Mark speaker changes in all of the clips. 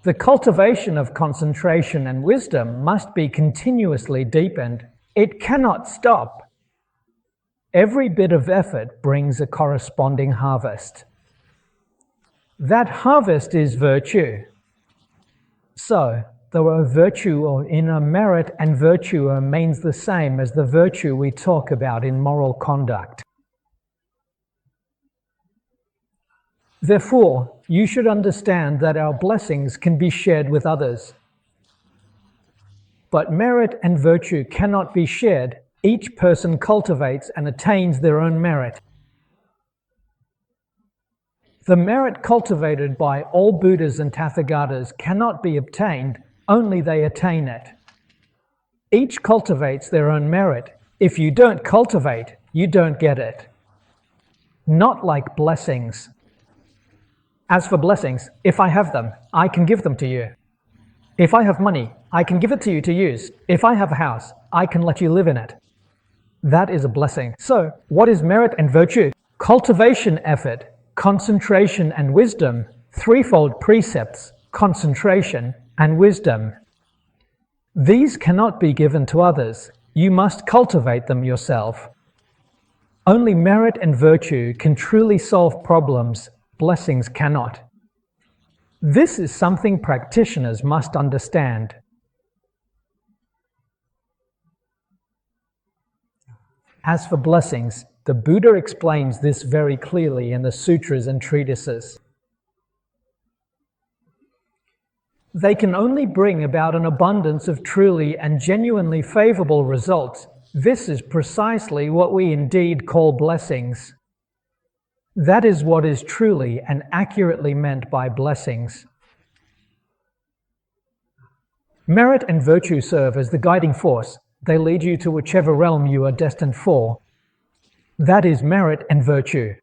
Speaker 1: The cultivation of concentration and wisdom must be continuously deepened. It cannot stop. Every bit of effort brings a corresponding harvest. That harvest is virtue. So, the word virtue or inner merit and virtue remains the same as the virtue we talk about in moral conduct. Therefore, you should understand that our blessings can be shared with others. But merit and virtue cannot be shared. Each person cultivates and attains their own merit. The merit cultivated by all Buddhas and Tathagatas cannot be obtained, only they attain it. Each cultivates their own merit. If you don't cultivate, you don't get it. Not like blessings. As for blessings, if I have them, I can give them to you. If I have money, I can give it to you to use. If I have a house, I can let you live in it. That is a blessing. So, what is merit and virtue? Cultivation effort, concentration and wisdom, threefold precepts, concentration and wisdom. These cannot be given to others. You must cultivate them yourself. Only merit and virtue can truly solve problems. Blessings cannot. This is something practitioners must understand. As for blessings, the Buddha explains this very clearly in the sutras and treatises. They can only bring about an abundance of truly and genuinely favorable results. This is precisely what we indeed call blessings. That is what is truly and accurately meant by blessings. Merit and virtue serve as the guiding force. They lead you to whichever realm you are destined for. That is merit and virtue.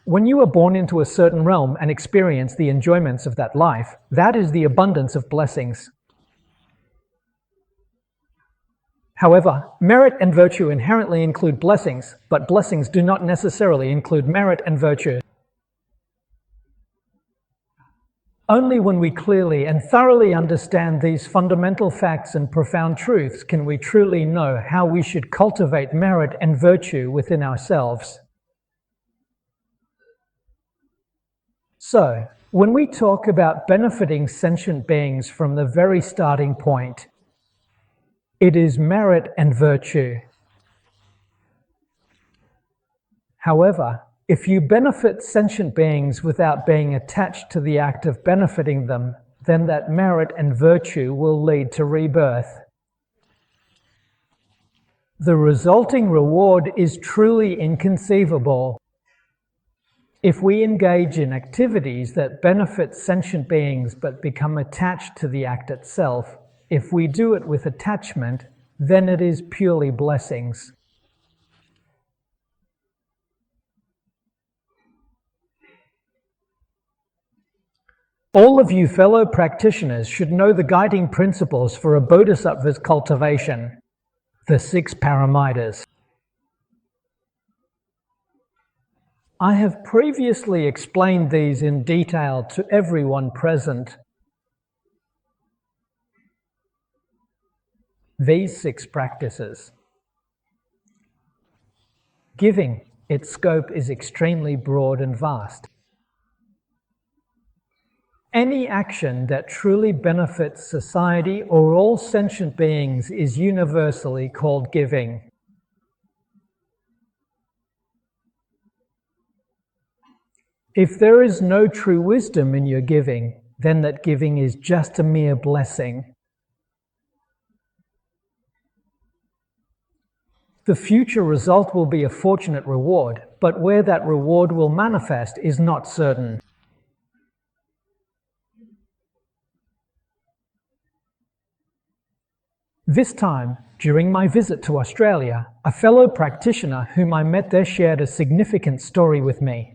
Speaker 1: When you are born into a certain realm and experience the enjoyments of that life, that is the abundance of blessings. However, merit and virtue inherently include blessings, but blessings do not necessarily include merit and virtue. Only when we clearly and thoroughly understand these fundamental facts and profound truths can we truly know how we should cultivate merit and virtue within ourselves. So, when we talk about benefiting sentient beings from the very starting point, it is merit and virtue. However, if you benefit sentient beings without being attached to the act of benefiting them, then that merit and virtue will lead to rebirth. The resulting reward is truly inconceivable. If we engage in activities that benefit sentient beings but become attached to the act itself, if we do it with attachment, then it is purely blessings. All of you fellow practitioners should know the guiding principles for a bodhisattva's cultivation, the 6 paramitas. I have previously explained these in detail to everyone present. These 6 practices. Giving, its scope is extremely broad and vast. Any action that truly benefits society or all sentient beings is universally called giving. If there is no true wisdom in your giving, then that giving is just a mere blessing. The future result will be a fortunate reward, but where that reward will manifest is not certain. This time, during my visit to Australia, a fellow practitioner whom I met there shared a significant story with me.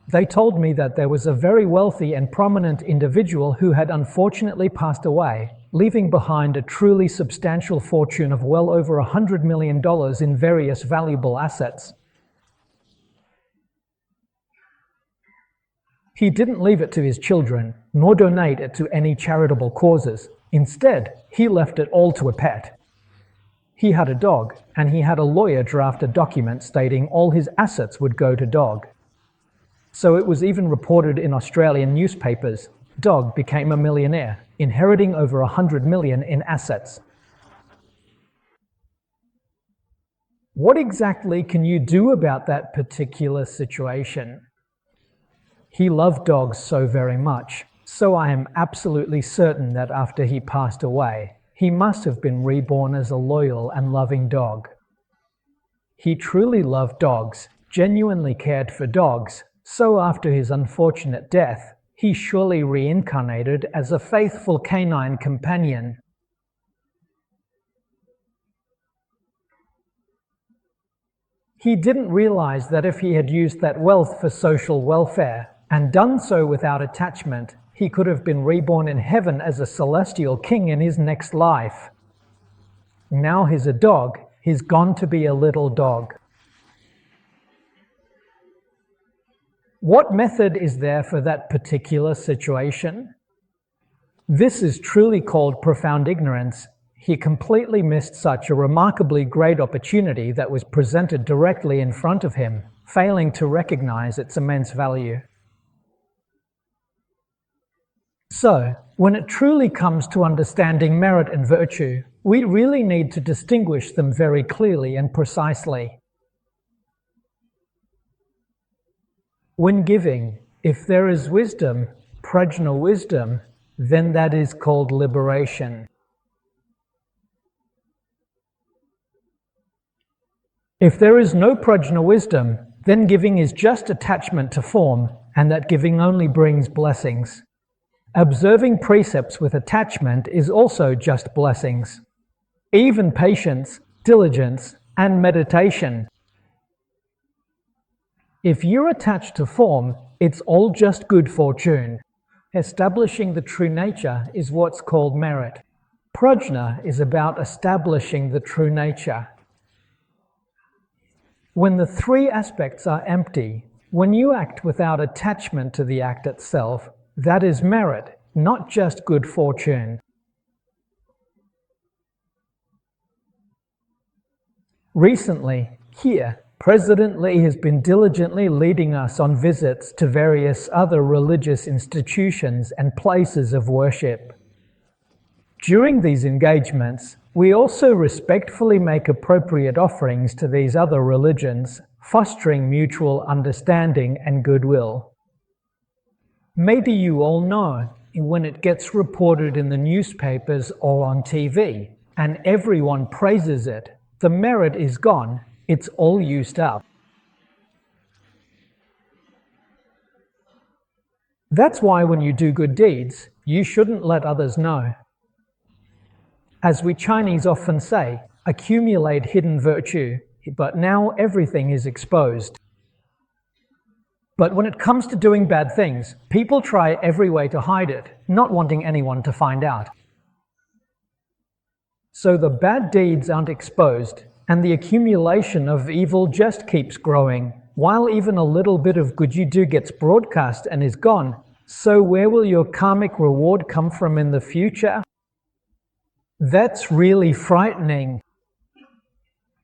Speaker 1: They told me that there was a very wealthy and prominent individual who had unfortunately passed away, leaving behind a truly substantial fortune of well over $100 million in various valuable assets. He didn't leave it to his children, nor donate it to any charitable causes. Instead, he left it all to a pet. He had a dog, and he had a lawyer draft a document stating all his assets would go to dog. So it was even reported in Australian newspapers. Dog became a millionaire, inheriting over 100 million in assets. What exactly can you do about that particular situation? He loved dogs so very much, so I am absolutely certain that after he passed away, he must have been reborn as a loyal and loving dog. He truly loved dogs, genuinely cared for dogs, so after his unfortunate death, he surely reincarnated as a faithful canine companion. He didn't realize that if he had used that wealth for social welfare and done so without attachment, he could have been reborn in heaven as a celestial king in his next life. Now he's a dog. He's gone to be a little dog. What method is there for that particular situation? This is truly called profound ignorance. He completely missed such a remarkably great opportunity that was presented directly in front of him, failing to recognize its immense value. So, when it truly comes to understanding merit and virtue, we really need to distinguish them very clearly and precisely. When giving, if there is wisdom, prajna wisdom, then that is called liberation. If there is no prajna wisdom, then giving is just attachment to form, and that giving only brings blessings. Observing precepts with attachment is also just blessings. Even patience, diligence, and meditation. If you're attached to form, it's all just good fortune. Establishing the true nature is what's called merit. Prajna is about establishing the true nature. When the three aspects are empty, when you act without attachment to the act itself, that is merit, not just good fortune. Recently, here, President Lee has been diligently leading us on visits to various other religious institutions and places of worship. During these engagements, we also respectfully make appropriate offerings to these other religions, fostering mutual understanding and goodwill. Maybe you all know, when it gets reported in the newspapers or on TV, and everyone praises it, the merit is gone, it's all used up. That's why when you do good deeds, you shouldn't let others know. As we Chinese often say, accumulate hidden virtue, but now everything is exposed. But when it comes to doing bad things, people try every way to hide it, not wanting anyone to find out. So the bad deeds aren't exposed, and the accumulation of evil just keeps growing, while even a little bit of good you do gets broadcast and is gone. So where will your karmic reward come from in the future? That's really frightening.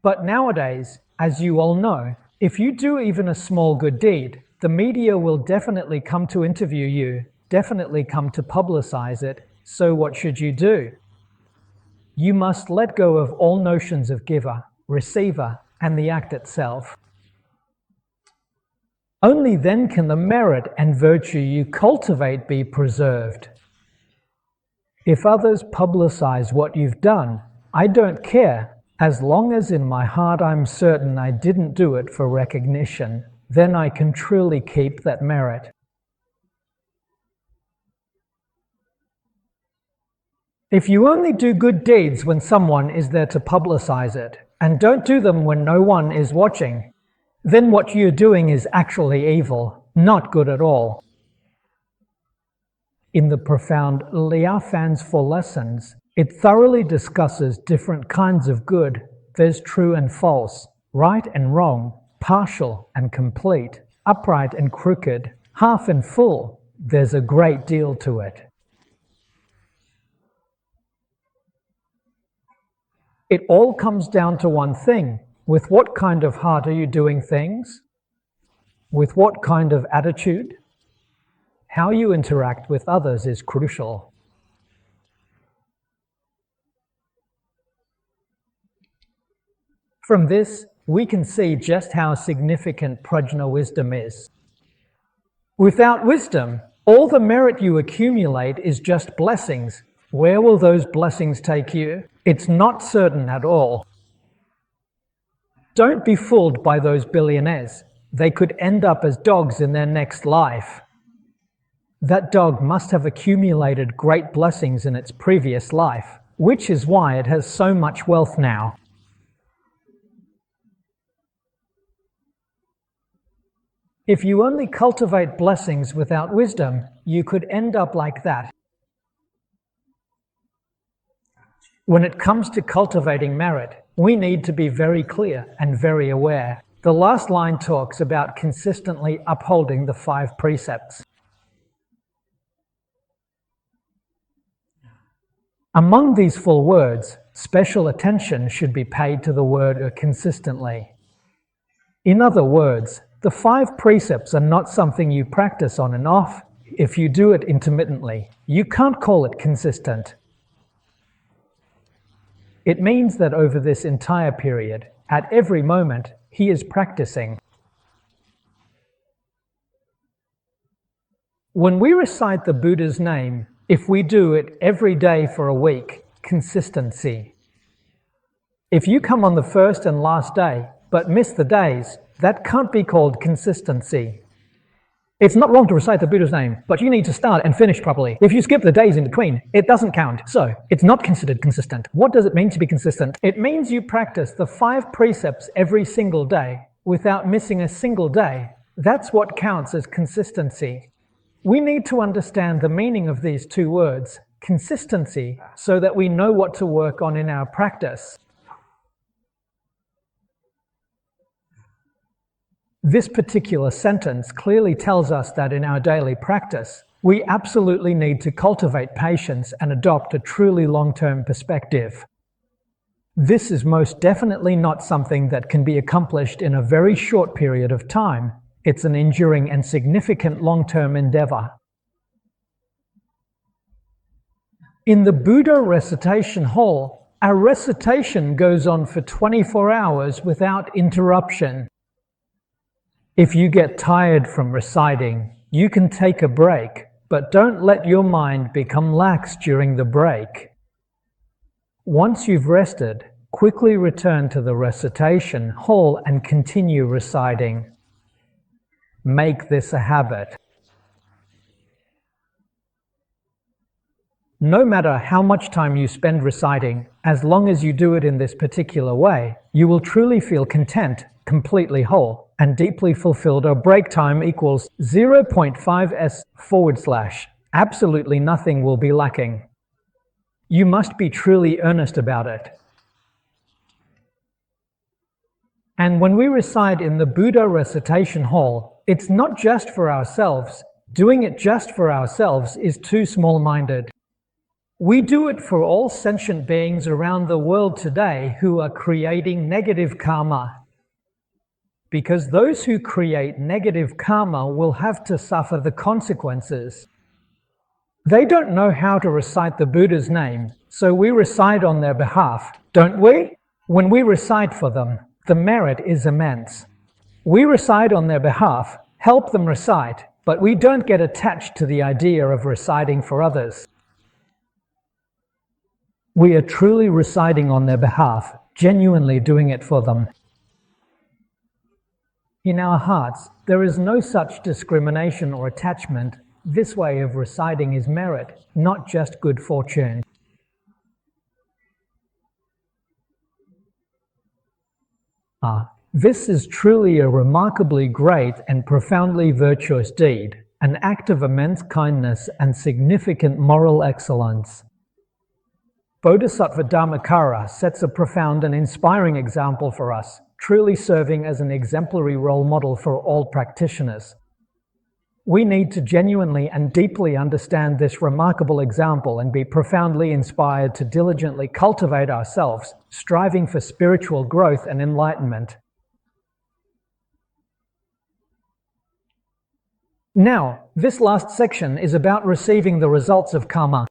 Speaker 1: But nowadays, as you all know, if you do even a small good deed, the media will definitely come to interview you, definitely come to publicize it. So what should you do? You must let go of all notions of giver, receiver, and the act itself. Only then can the merit and virtue you cultivate be preserved. If others publicize what you've done, I don't care, as long as in my heart I'm certain I didn't do it for recognition, then I can truly keep that merit. If you only do good deeds when someone is there to publicize it, and don't do them when no one is watching, then what you're doing is actually evil, not good at all. In the profound Liao Fan's Four Lessons, it thoroughly discusses different kinds of good. There's true and false, right and wrong, partial and complete, upright and crooked, half and full, there's a great deal to it. It all comes down to one thing. With what kind of heart are you doing things? With what kind of attitude? How you interact with others is crucial. From this, we can see just how significant prajna wisdom is. Without wisdom, all the merit you accumulate is just blessings. Where will those blessings take you? It's not certain at all. Don't be fooled by those billionaires. They could end up as dogs in their next life. That dog must have accumulated great blessings in its previous life, which is why it has so much wealth now. If you only cultivate blessings without wisdom, you could end up like that. When it comes to cultivating merit, we need to be very clear and very aware. The last line talks about consistently upholding the 5 precepts. Among these full words, special attention should be paid to the word consistently. In other words, the 5 precepts are not something you practice on and off. If you do it intermittently, you can't call it consistent. It means that over this entire period, at every moment, he is practicing. When we recite the Buddha's name, if we do it every day for a week, consistency. If you come on the first and last day, but miss the days, that can't be called consistency. It's not wrong to recite the Buddha's name, but you need to start and finish properly. If you skip the days in between, it doesn't count. So, it's not considered consistent. What does it mean to be consistent? It means you practice the 5 precepts every single day without missing a single day. That's what counts as consistency. We need to understand the meaning of these 2 words, consistency, so that we know what to work on in our practice. This particular sentence clearly tells us that in our daily practice, we absolutely need to cultivate patience and adopt a truly long-term perspective. This is most definitely not something that can be accomplished in a very short period of time. It's an enduring and significant long-term endeavor. In the Buddha recitation hall, our recitation goes on for 24 hours without interruption. If you get tired from reciting, you can take a break, but don't let your mind become lax during the break. Once you've rested, quickly return to the recitation hall and continue reciting. Make this a habit. No matter how much time you spend reciting, as long as you do it in this particular way, you will truly feel content, completely whole, and deeply fulfilled. Or break time equals 0.5s/. Absolutely nothing will be lacking. You must be truly earnest about it. And when we recite in the Buddha recitation hall, it's not just for ourselves. Doing it just for ourselves is too small-minded. We do it for all sentient beings around the world today who are creating negative karma. Because those who create negative karma will have to suffer the consequences. They don't know how to recite the Buddha's name, so we recite on their behalf, don't we? When we recite for them, the merit is immense. We recite on their behalf, help them recite, but we don't get attached to the idea of reciting for others. We are truly reciting on their behalf, genuinely doing it for them. In our hearts, there is no such discrimination or attachment. This way of reciting is merit, not just good fortune. This is truly a remarkably great and profoundly virtuous deed, an act of immense kindness and significant moral excellence. Bodhisattva Dharmakara sets a profound and inspiring example for us, truly serving as an exemplary role model for all practitioners. We need to genuinely and deeply understand this remarkable example and be profoundly inspired to diligently cultivate ourselves, striving for spiritual growth and enlightenment. Now, this last section is about receiving the results of karma.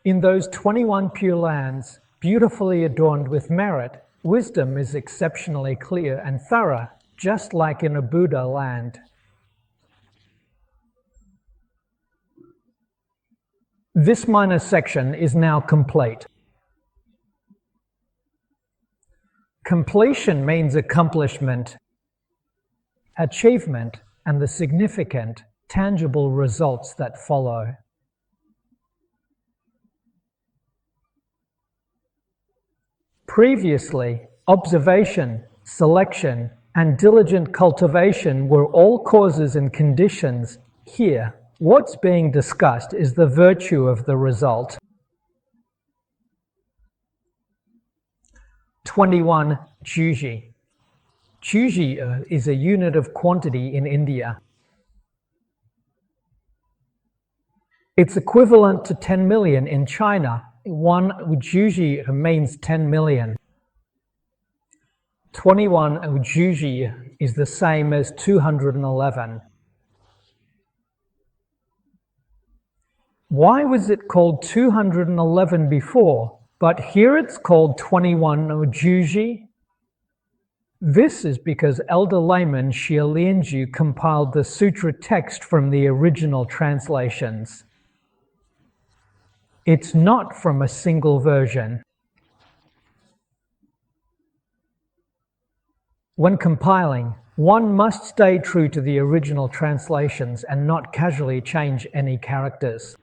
Speaker 1: In those 21 pure lands, beautifully adorned with merit, wisdom is exceptionally clear and thorough, just like in a Buddha land. This minor section is now complete. Completion means accomplishment, achievement, and the significant, tangible results that follow. Previously, observation, selection, and diligent cultivation were all causes and conditions. Here, what's being discussed is the virtue of the result. 21. Juji. Juji is a unit of quantity in India. It's equivalent to 10 million in China. 1 juji means 10 million. 21 juji is the same as 211. Why was it called 211 before, but here it's called 21 juji? This is because elder layman Xie Lianju compiled the Sutra text from the original translations. It's not from a single version. When compiling, one must stay true to the original translations and not casually change any characters.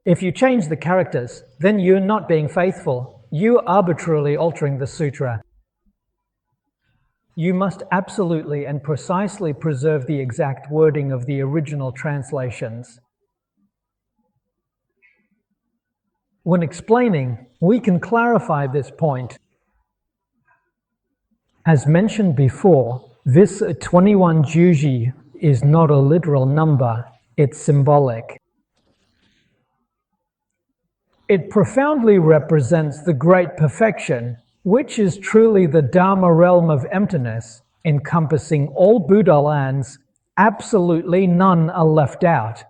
Speaker 1: If you change the characters, then you're not being faithful. You're arbitrarily altering the sutra. You must absolutely and precisely preserve the exact wording of the original translations. When explaining, we can clarify this point. As mentioned before, this 21 juji is not a literal number, it's symbolic. It profoundly represents the great perfection, which is truly the Dharma realm of emptiness, encompassing all Buddha lands. Absolutely none are left out.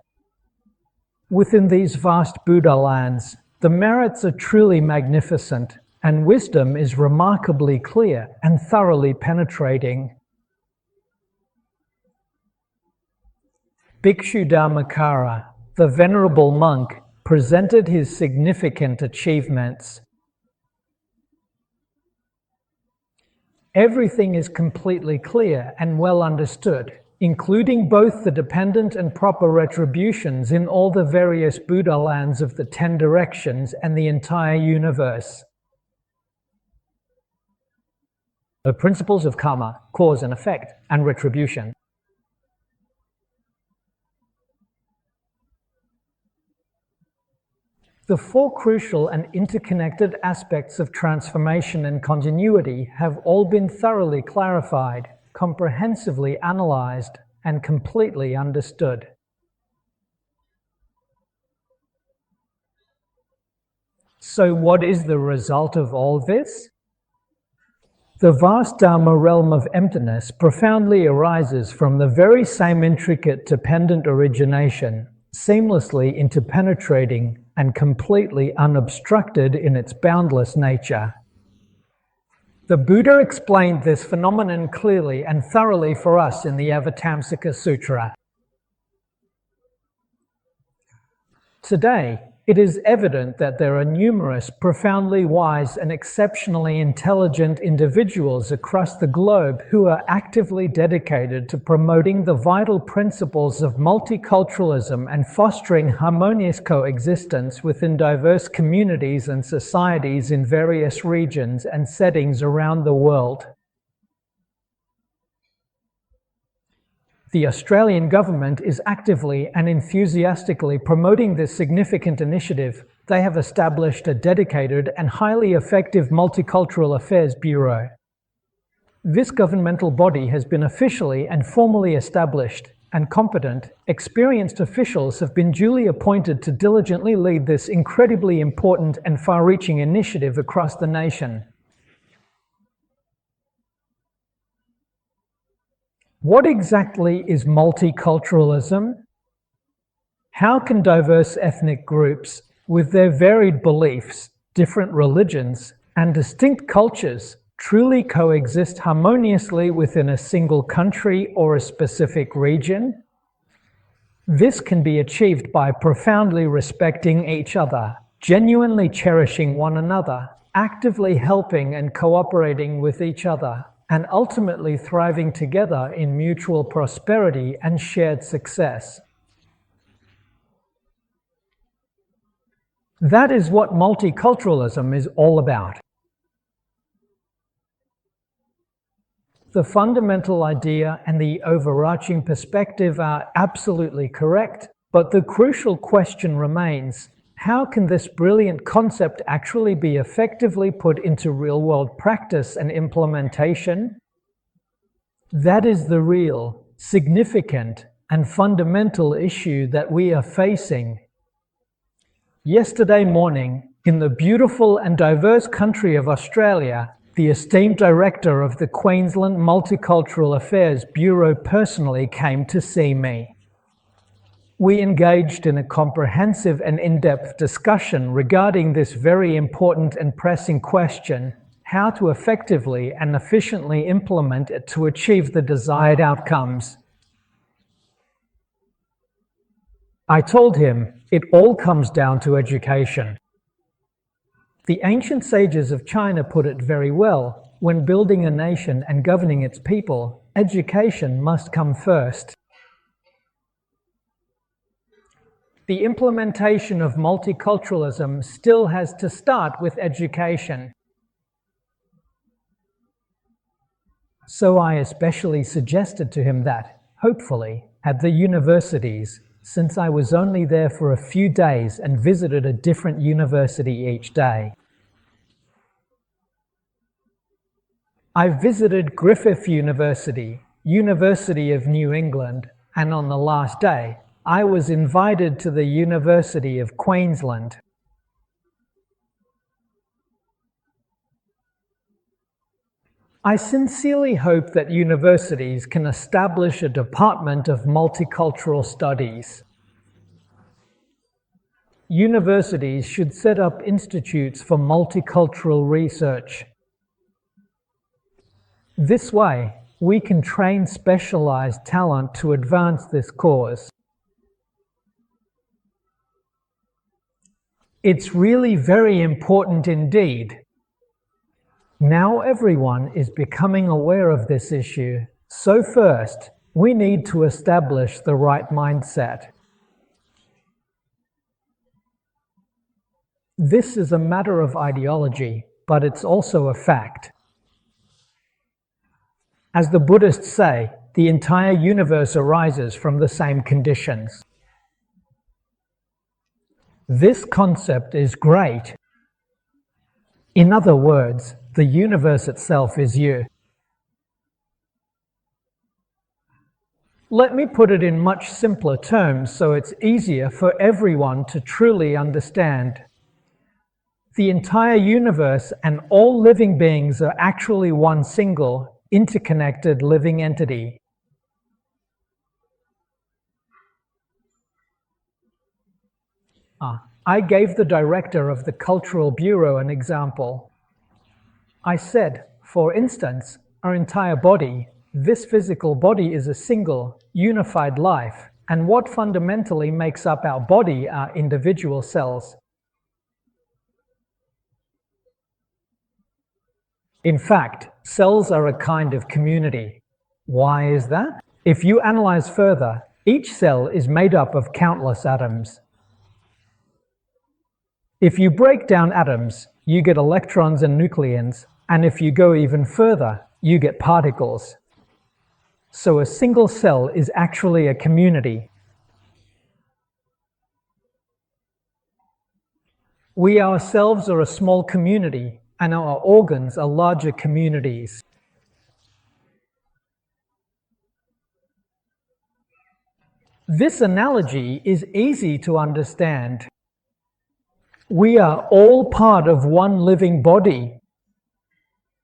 Speaker 1: Within these vast Buddha lands, the merits are truly magnificent, and wisdom is remarkably clear and thoroughly penetrating. Bhikshu Dharmakara, the venerable monk, presented his significant achievements. Everything is completely clear and well understood, including both the dependent and proper retributions in all the various Buddha lands of the 10 directions and the entire universe. The principles of karma, cause and effect, and retribution. The 4 crucial and interconnected aspects of transformation and continuity have all been thoroughly clarified, comprehensively analyzed, and completely understood. So what is the result of all this? The vast Dharma realm of emptiness profoundly arises from the very same intricate dependent origination, seamlessly interpenetrating and completely unobstructed in its boundless nature. The Buddha explained this phenomenon clearly and thoroughly for us in the Avatamsaka Sutra. Today, it is evident that there are numerous profoundly wise and exceptionally intelligent individuals across the globe who are actively dedicated to promoting the vital principles of multiculturalism and fostering harmonious coexistence within diverse communities and societies in various regions and settings around the world. The Australian government is actively and enthusiastically promoting this significant initiative. They have established a dedicated and highly effective Multicultural Affairs Bureau. This governmental body has been officially and formally established, and competent, experienced officials have been duly appointed to diligently lead this incredibly important and far-reaching initiative across the nation. What exactly is multiculturalism? How can diverse ethnic groups, with their varied beliefs, different religions, and distinct cultures, truly coexist harmoniously within a single country or a specific region? This can be achieved by profoundly respecting each other, genuinely cherishing one another, actively helping and cooperating with each other, and ultimately thriving together in mutual prosperity and shared success. That is what multiculturalism is all about. The fundamental idea and the overarching perspective are absolutely correct, but the crucial question remains, how can this brilliant concept actually be effectively put into real-world practice and implementation? That is the real, significant, and fundamental issue that we are facing. Yesterday morning, in the beautiful and diverse country of Australia, the esteemed director of the Queensland Multicultural Affairs Bureau personally came to see me. We engaged in a comprehensive and in-depth discussion regarding this very important and pressing question, how to effectively and efficiently implement it to achieve the desired outcomes. I told him, it all comes down to education. The ancient sages of China put it very well. When building a nation and governing its people, education must come first. The implementation of multiculturalism still has to start with education. So I especially suggested to him that, hopefully, at the universities, since I was only there for a few days and visited a different university each day. I visited Griffith University, University of New England, and on the last day, I was invited to the University of Queensland. I sincerely hope that universities can establish a department of multicultural studies. Universities should set up institutes for multicultural research. This way, we can train specialized talent to advance this cause. It's really very important indeed. Now everyone is becoming aware of this issue, so first, we need to establish the right mindset. This is a matter of ideology, but it's also a fact. As the Buddhists say, the entire universe arises from the same conditions. This concept is great. In other words, the universe itself is you. Let me put it in much simpler terms so it's easier for everyone to truly understand. The entire universe and all living beings are actually one single, interconnected living entity. I gave the director of the Cultural Bureau an example. I said, for instance, our entire body, this physical body is a single, unified life, and what fundamentally makes up our body are individual cells. In fact, cells are a kind of community. Why is that? If you analyze further, each cell is made up of countless atoms. If you break down atoms, you get electrons and nucleons, and if you go even further, you get particles. So a single cell is actually a community. We ourselves are a small community, and our organs are larger communities. This analogy is easy to understand. We are all part of one living body.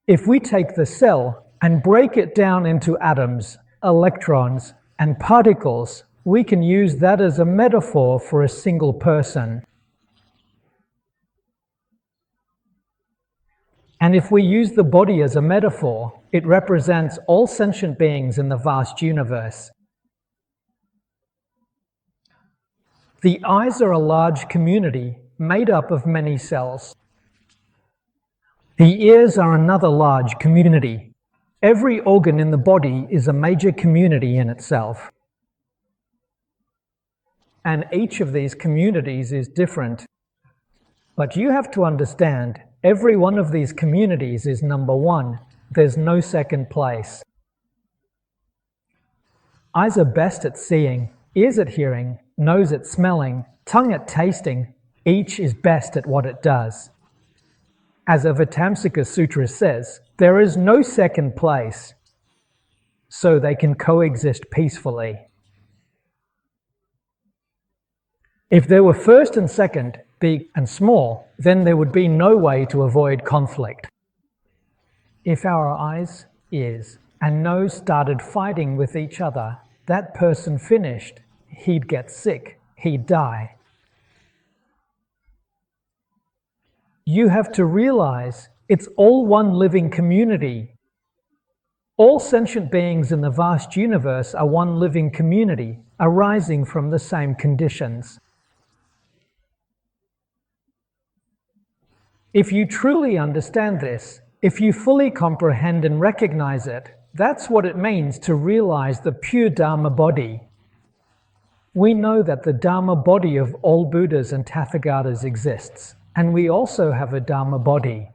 Speaker 1: If we take the cell and break it down into atoms, electrons, and particles, we can use that as a metaphor for a single person. And if we use the body as a metaphor, it represents all sentient beings in the vast universe. The eyes are a large community made up of many cells. The ears are another large community. Every organ in the body is a major community in itself. And each of these communities is different. But you have to understand, every one of these communities is number one. There's no second place. Eyes are best at seeing, ears at hearing, nose at smelling, tongue at tasting. Each is best at what it does. As the Vitamsika Sutra says, there is no second place, so they can coexist peacefully. If there were first and second, big and small, then there would be no way to avoid conflict. If our eyes, ears, and nose started fighting with each other, that person finished. He'd get sick. He'd die. You have to realize it's all one living community. All sentient beings in the vast universe are one living community, arising from the same conditions. If you truly understand this, if you fully comprehend and recognize it, that's what it means to realize the pure Dharma body. We know that the Dharma body of all Buddhas and Tathagatas exists, and we also have a Dharma body.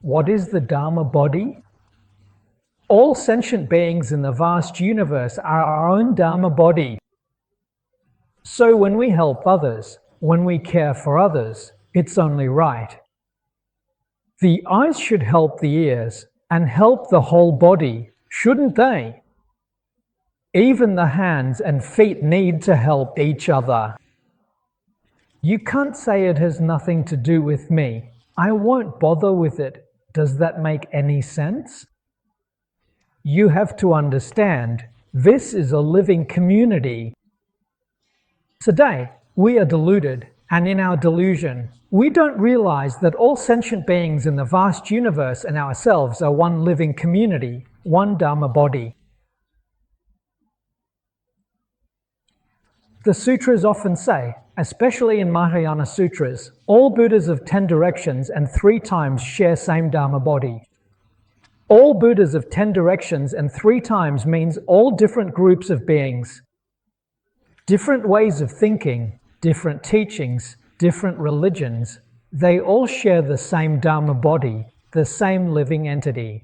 Speaker 1: What is the Dharma body? All sentient beings in the vast universe are our own Dharma body. So when we help others, when we care for others, it's only right. The eyes should help the ears and help the whole body, shouldn't they? Even the hands and feet need to help each other. You can't say it has nothing to do with me. I won't bother with it. Does that make any sense? You have to understand, this is a living community. Today, we are deluded, and in our delusion, we don't realize that all sentient beings in the vast universe and ourselves are one living community, one Dharma body. The sutras often say, especially in Mahayana sutras, all Buddhas of 10 directions and 3 times share same Dharma body. All Buddhas of 10 directions and 3 times means all different groups of beings. Different ways of thinking, different teachings, different religions, they all share the same Dharma body, the same living entity.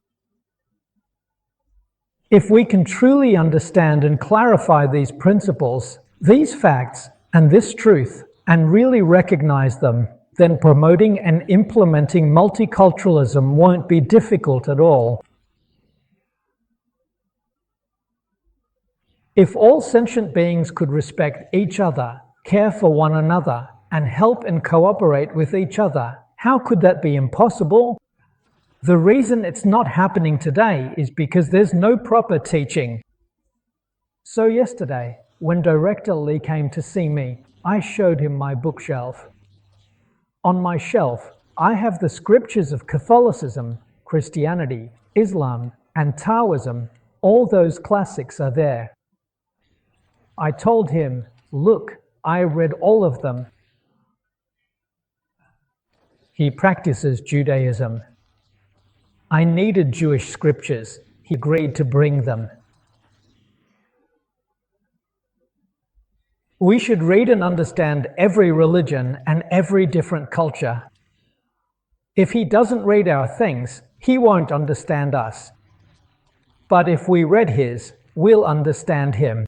Speaker 1: If we can truly understand and clarify these principles, these facts, and this truth, and really recognize them, then promoting and implementing multiculturalism won't be difficult at all. If all sentient beings could respect each other, care for one another, and help and cooperate with each other, how could that be impossible? The reason it's not happening today is because there's no proper teaching. So yesterday, when Director Lee came to see me, I showed him my bookshelf. On my shelf, I have the scriptures of Catholicism, Christianity, Islam, and Taoism. All those classics are there. I told him, look, I read all of them. He practices Judaism. I needed Jewish scriptures. He agreed to bring them. We should read and understand every religion and every different culture. If he doesn't read our things, he won't understand us. But if we read his, we'll understand him.